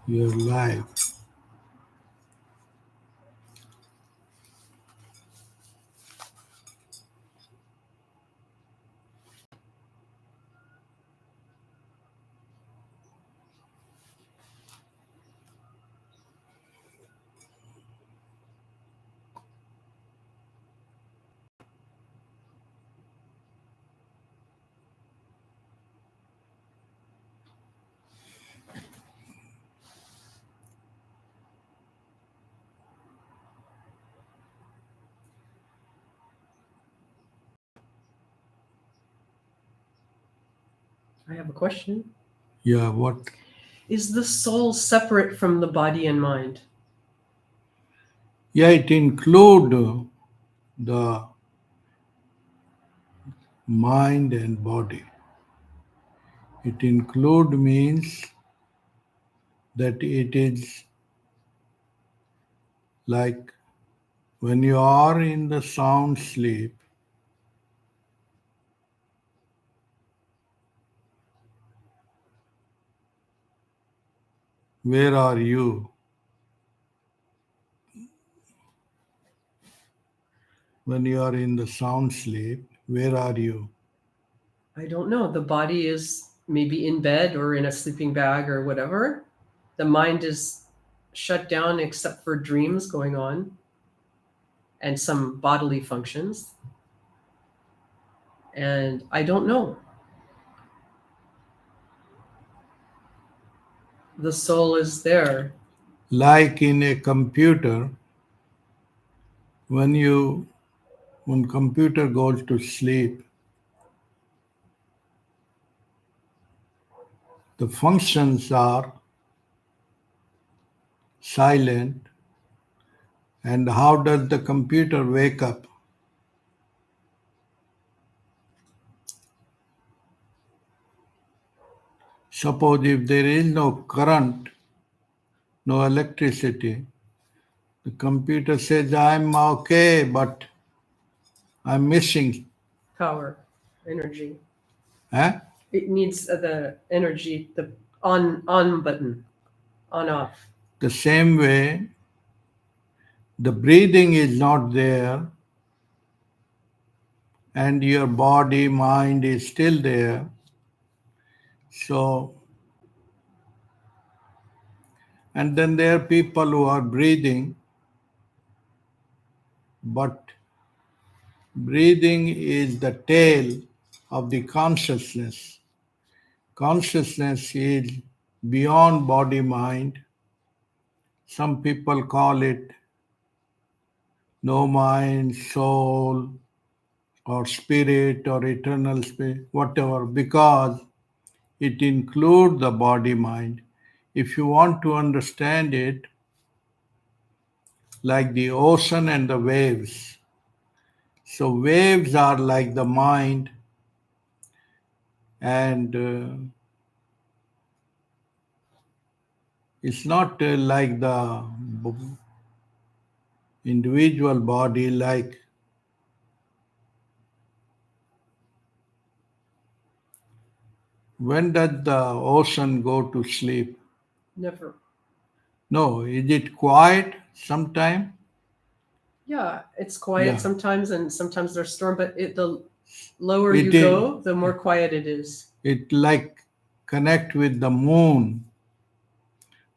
your life. I have a question. Yeah, what? Is the soul separate from the body and mind? Yeah, it include the mind and body. It include means that it is like when you are in the sound sleep, where are you? When you are in the sound sleep, where are you? I don't know. The body is maybe in bed or in a sleeping bag or whatever. The mind is shut down except for dreams going on and some bodily functions. And I don't know. The soul is there. Like in a computer, when you when computer goes to sleep, the functions are silent. And how does the computer wake up? Suppose if there is no current, no electricity, the computer says, I'm okay, but I'm missing. Power, energy. Eh? It needs the energy, the on button, on off. The same way, the breathing is not there, and your body, mind is still there. So, and then there are people who are breathing, but breathing is the tail of the consciousness. Consciousness is beyond body mind. Some people call it no mind, soul, or spirit, or eternal spirit, whatever, because it includes the body mind. If you want to understand it, like the ocean and the waves. So, waves are like the mind, and it's not like the individual body, like when does the ocean go to sleep? Never. No, is it quiet sometime? Yeah, it's quiet Yeah, sometimes and sometimes there's storm, but the lower you it is. go, the more quiet it is. It like connect with the moon.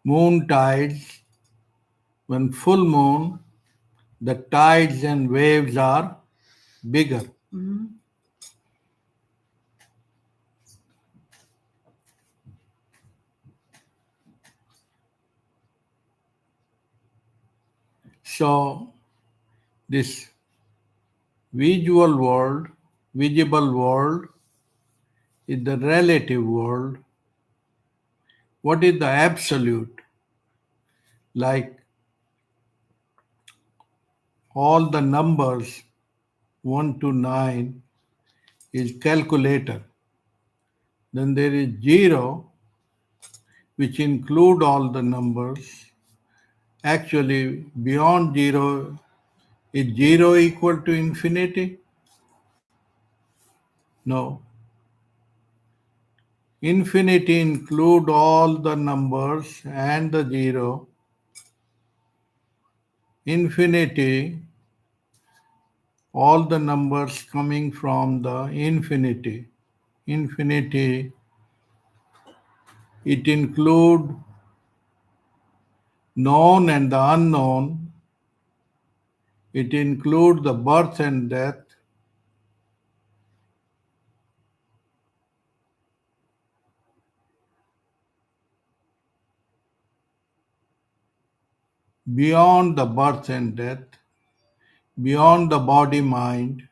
Moon tides. When full moon, the tides and waves are bigger. Mm-hmm. So this visual world, visible world, is the relative world. What is the absolute? Like all the numbers 1 to 9 is calculator. Then there is 0, which include all the numbers. Actually, beyond 0, is 0 equal to infinity? No. Infinity include all the numbers and the zero. Infinity, all the numbers coming from the infinity. Infinity, it include known and the unknown. It includes the birth and death. Beyond the birth and death, beyond the body mind.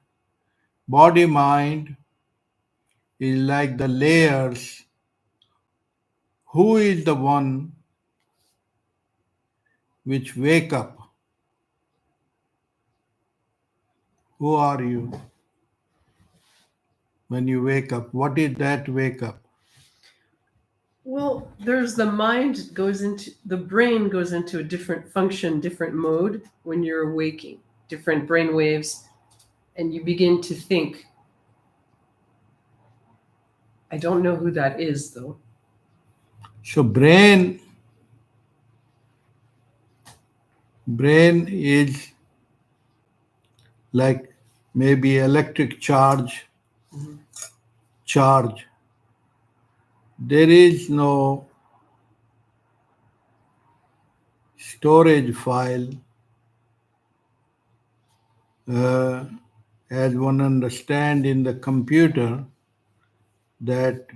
Body mind is like the layers. Who is the one which wake up? Who are you when you wake up? What is that wake up? Well, there's the mind goes into the brain goes into a different function, different mode when you're waking, different brain waves, and you begin to think. I don't know who that is though. So brain is like maybe electric charge. Mhm. Charge. There is no storage file uh, as one understand in the computer that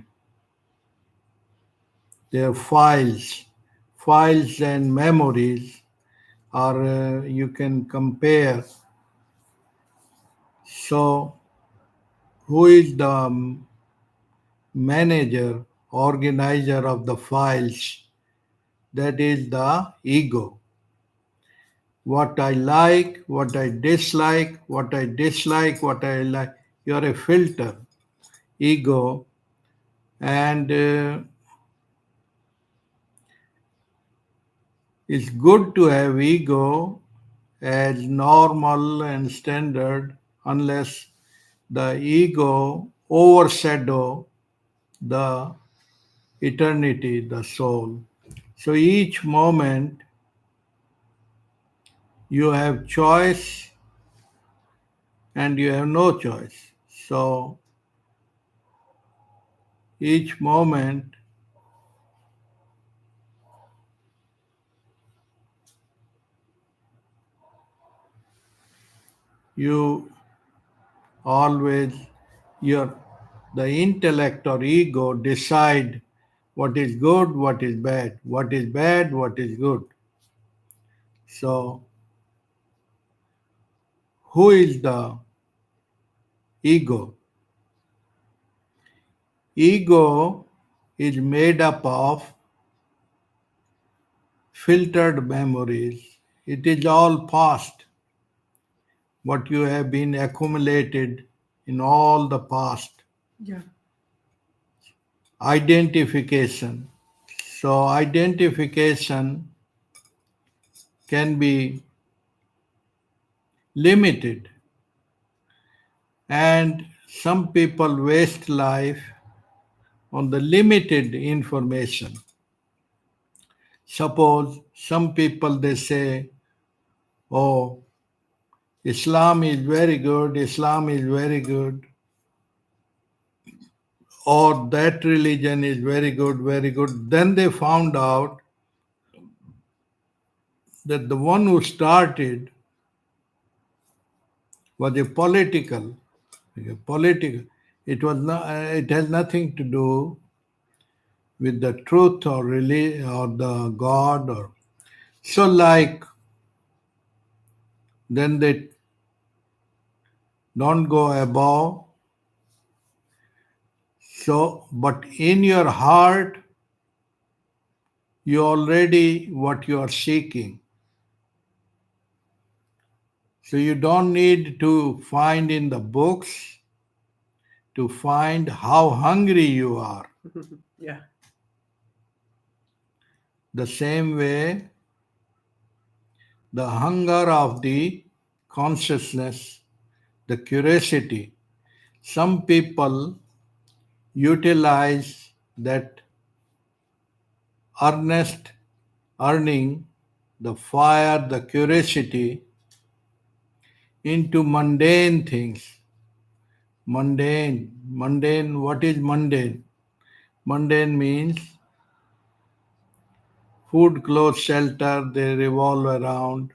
there are files and memories are you can compare. So who is the manager, organizer of the files? That is the ego. What I like, what I dislike, what I dislike, what I like. You are a filter, ego, and it's good to have ego as normal and standard unless the ego overshadow the eternity, the soul. So each moment you have choice and you have no choice. So each moment you always your the intellect or ego decide what is good, what is bad, what is bad, what is good. So who is the ego? Ego is made up of filtered memories. It is all past, what you have been accumulated in all the past. Yeah. Identification. So, identification can be limited, and some people waste life on the limited information. Suppose some people they say, oh, Islam is very good, Islam is very good, or that religion is very good, very good. Then they found out that the one who started was a political. It was not. It has nothing to do with the truth or really or the God or so. Like then they don't go above. So, but in your heart, you already what you are seeking. So you don't need to find in the books to find how hungry you are. Yeah. The same way, the hunger of the consciousness, the curiosity. Some people utilize that earnest earning the fire, the curiosity into mundane things. Mundane, what is mundane? Mundane means food, clothes, shelter, they revolve around.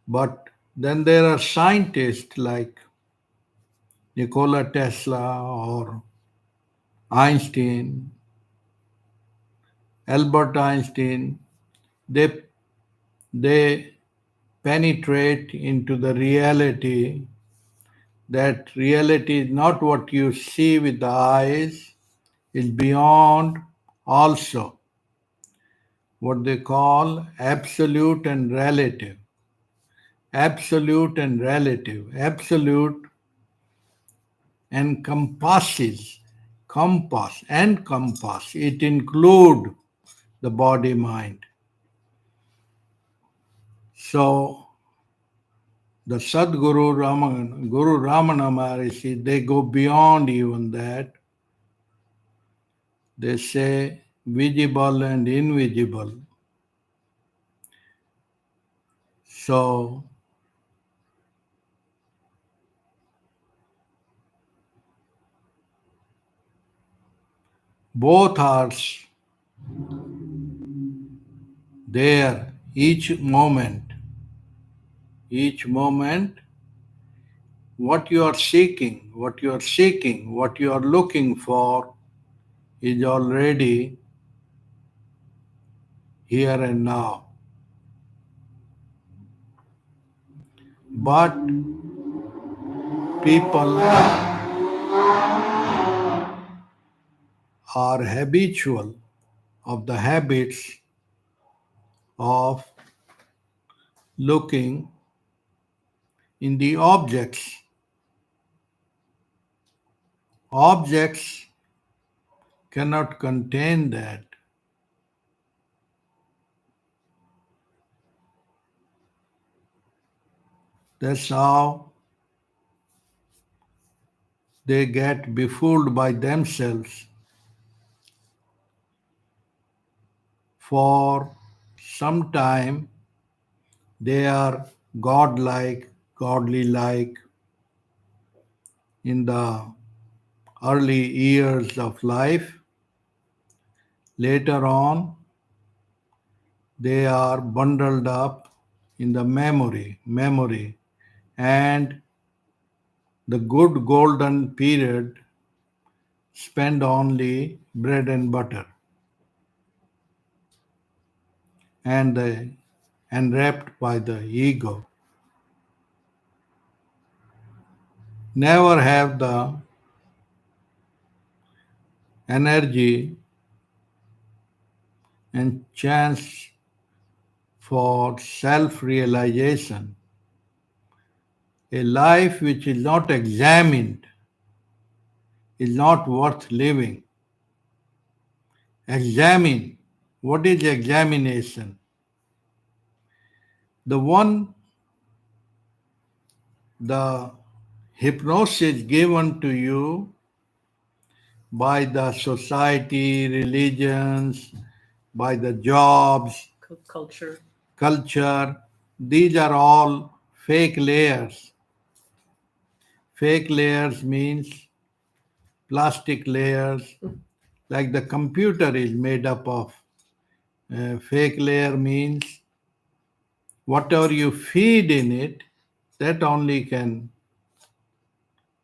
But then there are scientists like Nikola Tesla or Einstein, Albert Einstein. They, they penetrate into the reality, that reality is not what you see with the eyes, is beyond also what they call absolute and relative. Absolute and relative. Absolute encompasses, compass. It includes the body mind. So the Sadguru Guru Ramana Maharishi, they go beyond even that. They say visible and invisible. So both are there each moment. Each moment, what you are seeking, what you are looking for is already here and now. But people are habitual of the habits of looking in the objects. Objects cannot contain that. That's how they get befooled by themselves. For some time, they are godlike, godly like in the early years of life. Later on, they are bundled up in the memory, and the good golden period spent only bread and butter and enwrapped by the ego. Never have the energy and chance for self-realization. A life which is not examined is not worth living. Examine. What is examination? The one, the hypnosis given to you by the society, religions, by the jobs, Culture. culture, these are all fake layers. Fake layers means plastic layers, like the computer is made up of. Fake layer means whatever you feed in it, that only can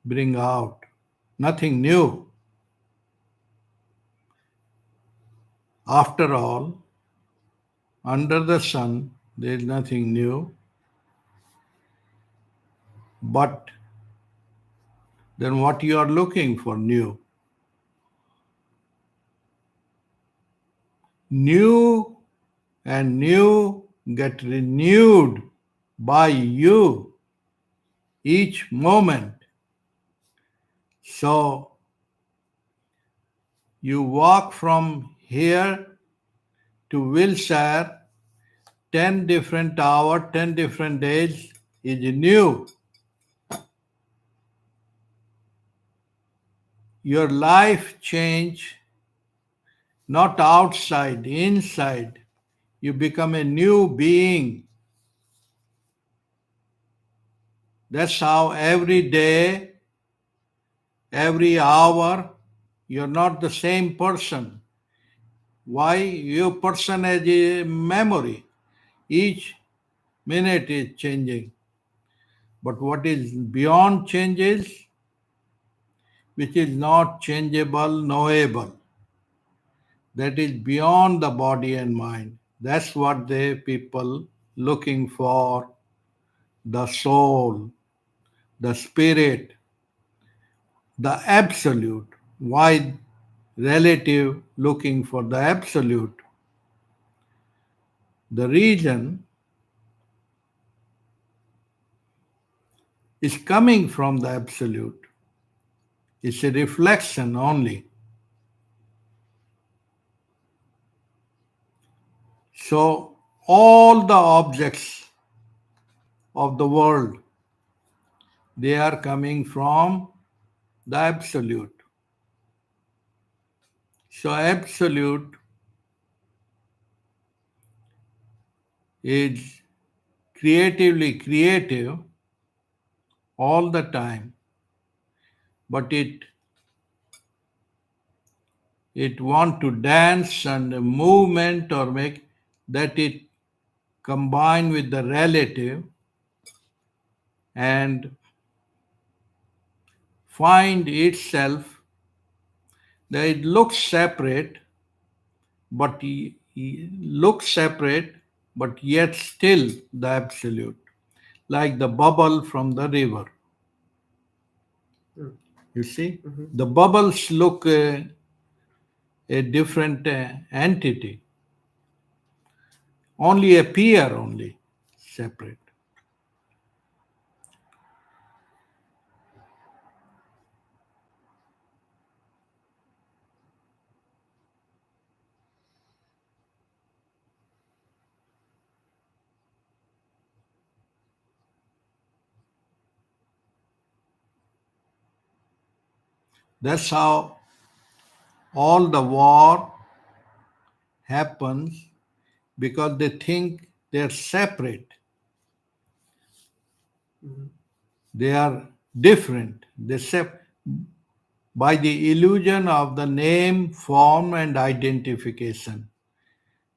bring out. Nothing new. After all, under the sun, there is nothing new. But then what you are looking for new? New and new get renewed by you each moment. So you walk from here to Wilshire 10 different hours, 10 different days is new. your life change not outside, inside. You become a new being. That's how every day, every hour, you're not the same person. Why? Your person has a memory. Each minute is changing. But what is beyond changes, which is not changeable, knowable, that is beyond the body and mind. That's what the people looking for, the soul, the spirit, the absolute. Why relative looking for the absolute? The reason is coming from the absolute. It's a reflection only. So all the objects of the world, they are coming from the absolute. So absolute is creatively creative all the time, but it want to dance and movement or make that it combine with the relative and find itself that it looks separate, but looks separate, but yet still the absolute, like the bubble from the river. Mm. You see, Mhm. the bubbles look a different entity, only appear only separate. That's how all the war happens, because they think they're separate, Mhm. they are different. By the illusion of the name, form, and identification.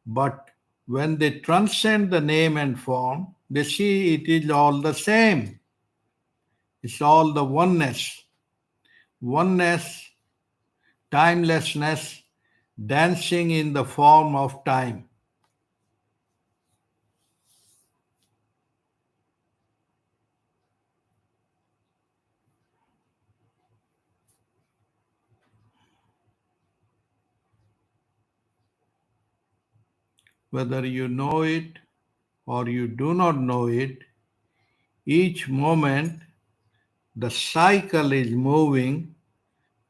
But when they transcend the name and form, they see it is all the same. It's all the oneness. Oneness, timelessness, dancing in the form of time. Whether you know it or you do not know it, each moment the cycle is moving.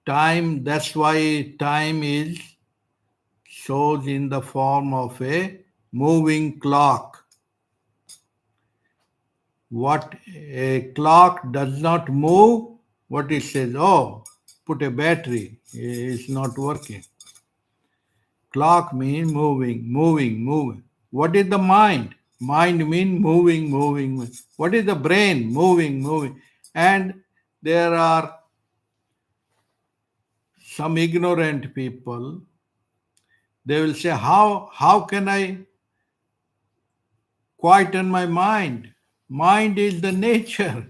Time, that's why time is shows in the form of a moving clock. What a clock does not move, what it says, oh, put a battery, it's not working. Clock means moving, moving, moving. What is the mind? Mind means moving, moving, moving. What is the brain? Moving, moving. And there are some ignorant people, they will say, how can I quieten my mind? Mind is the nature.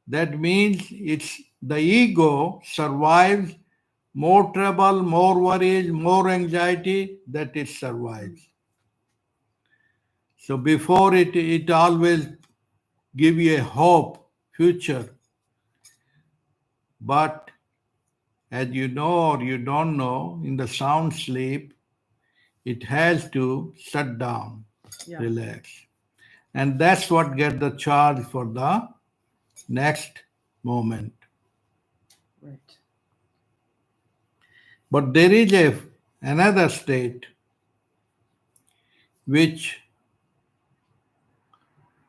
That means it's the ego survives more trouble, more worries, more anxiety, that it survives. So before it always give you a hope, future. But as you know or you don't know, in the sound sleep, it has to shut down, Yeah. relax. And that's what get the charge for the next moment. Right. But there is another state which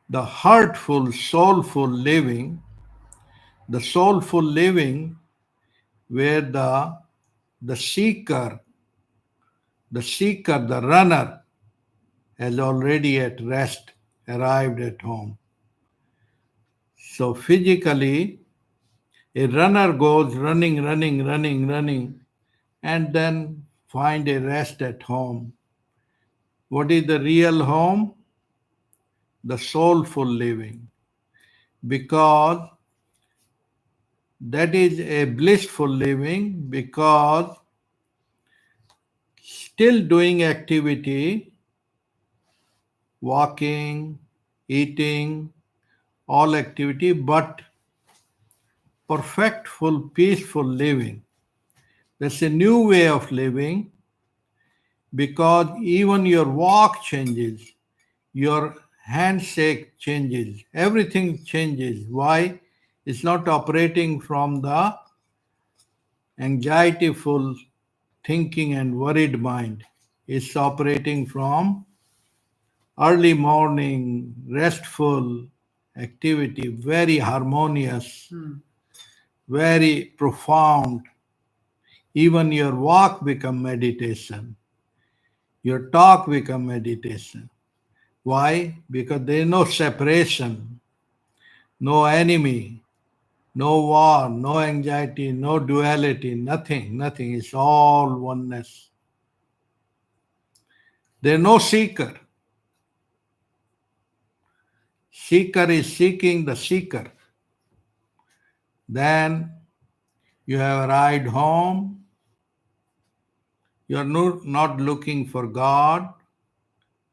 the heartful, soulful living, the soulful living where the seeker, the runner, has already at rest arrived at home. So physically, a runner goes running, running, running, running, and then find a rest at home. What is the real home? The soulful living. Because that is a blissful living, because still doing activity, walking, eating, all activity, but perfectful, peaceful living. That's a new way of living, because even your walk changes, your handshake changes, everything changes. Why? It's not operating from the anxiety-full thinking and worried mind. It's operating from early morning, restful activity, very harmonious, very profound. Even your walk become meditation. Your talk become meditation. Why? Because there is no separation, no enemy, no war, no anxiety, no duality, nothing, nothing. It's all oneness. There is no seeker. Seeker is seeking the seeker. Then you have arrived home. You are not looking for God.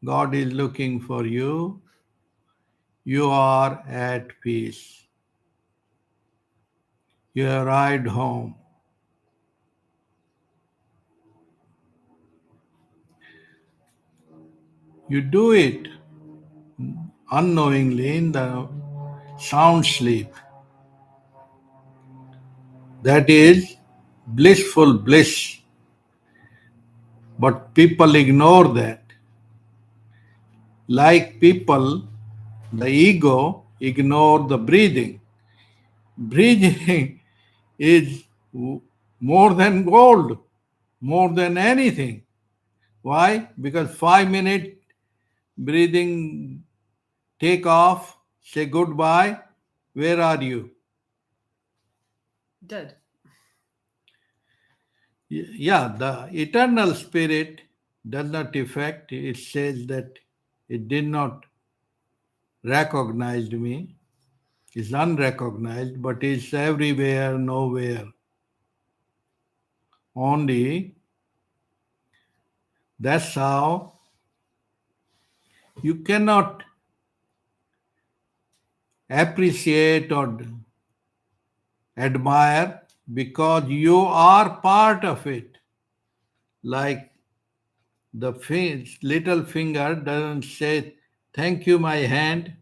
God is looking for you. You are at peace. You arrived home. You do it unknowingly in the sound sleep. That is blissful bliss. But people ignore that. Like people, the ego ignore the breathing. Breathing is more than gold, more than anything. Why? Because 5 minute breathing, take off, say goodbye. Where are you? Dead. Yeah, the eternal spirit does not affect. It says that it did not recognize me. It's unrecognized, but it's everywhere, nowhere. Only that's how you cannot appreciate or admire, because you are part of it. Like the little finger doesn't say, thank you, my hand.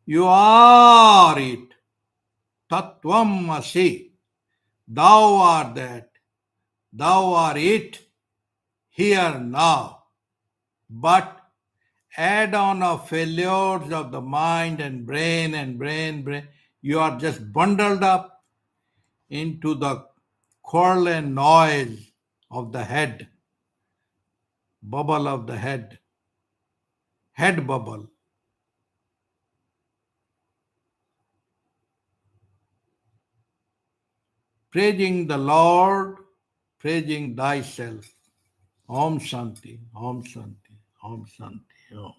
You are it. Tattvam asi. Thou art that. Thou art it here now. But add on of failures of the mind and brain, you are just bundled up into the quarrel and noise of the head, bubble of the head bubble. Praising the Lord, praising thyself. Om Shanti, Om Shanti, Om Shanti, Om.